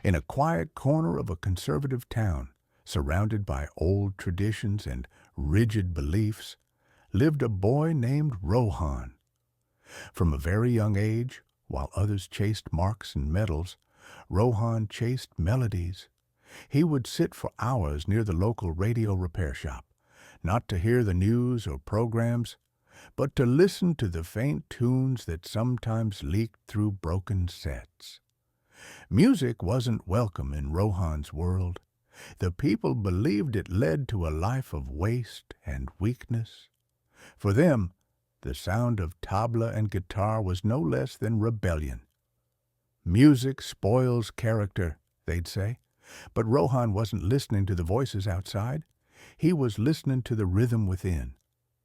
In a quiet corner of a conservative town, surrounded by old traditions and rigid beliefs, lived a boy named Rohan. From a very young age, while others chased marks and medals, Rohan chased melodies. He would sit for hours near the local radio repair shop, not to hear the news or programs, but to listen to the faint tunes that sometimes leaked through broken sets. Music wasn't welcome in Rohan's world. The people believed it led to a life of waste and weakness. For them, the sound of tabla and guitar was no less than rebellion. Music spoils character, they'd say, but Rohan wasn't listening to the voices outside. He was listening to the rhythm within.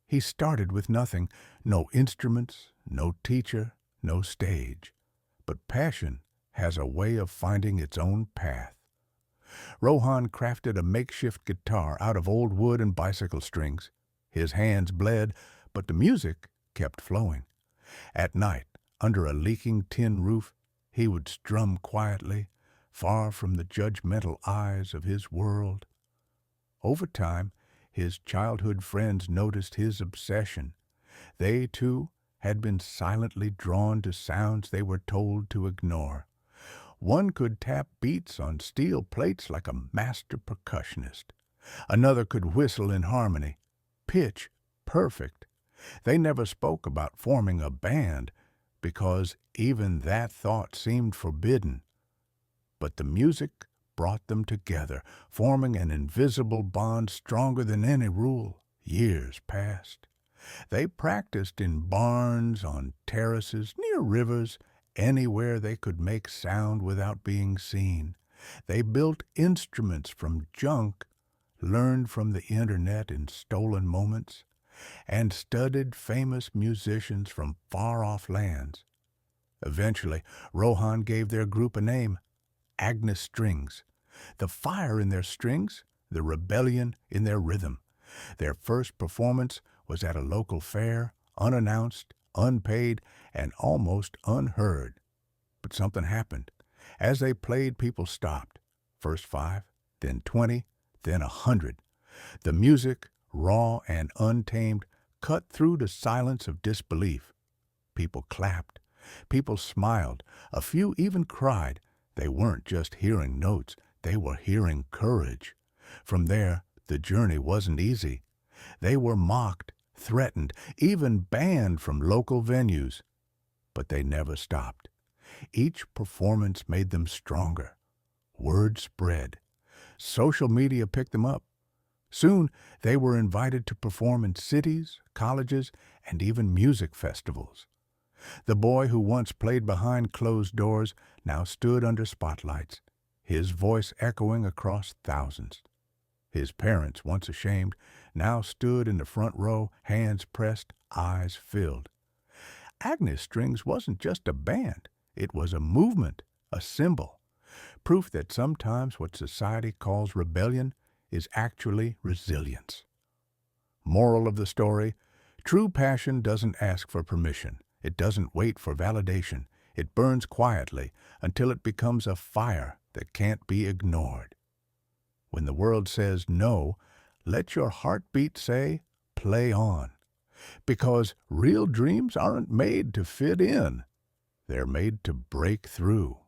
He started with nothing, no instruments, no teacher, no stage. But passion has a way of finding its own path. Rohan crafted a makeshift guitar out of old wood and bicycle strings. His hands bled, but the music kept flowing. At night, under a leaking tin roof, he would strum quietly, far from the judgmental eyes of his world. Over time, his childhood friends noticed his obsession. They, too, had been silently drawn to sounds they were told to ignore. One could tap beats on steel plates like a master percussionist. Another could whistle in harmony, pitch perfect. They never spoke about forming a band because even that thought seemed forbidden. But the music brought them together, forming an invisible bond stronger than any rule. Years passed. They practiced in barns, on terraces, near rivers, anywhere they could make sound without being seen. They built instruments from junk, learned from the internet in stolen moments, and studied famous musicians from far-off lands. Eventually, Rohan gave their group a name, Agnes Strings. The fire in their strings, the rebellion in their rhythm. Their first performance was at a local fair, unannounced, unpaid, and almost unheard. But something happened. As they played, people stopped. First 5, then 20, then 100. The music, raw and untamed, cut through the silence of disbelief. People clapped. People smiled. A few even cried. They weren't just hearing notes. They were hearing courage. From there, the journey wasn't easy. They were mocked, threatened, even banned from local venues. But they never stopped. Each performance made them stronger. Word spread. Social media picked them up. Soon, they were invited to perform in cities, colleges, and even music festivals. The boy who once played behind closed doors now stood under spotlights, his voice echoing across thousands. His parents, once ashamed, now stood in the front row, hands pressed, eyes filled. Agnes Strings wasn't just a band. It was a movement, a symbol, proof that sometimes what society calls rebellion is actually resilience. Moral of the story, true passion doesn't ask for permission. It doesn't wait for validation. It burns quietly until it becomes a fire that can't be ignored. When the world says no, let your heartbeat say, play on. Because real dreams aren't made to fit in. They're made to break through.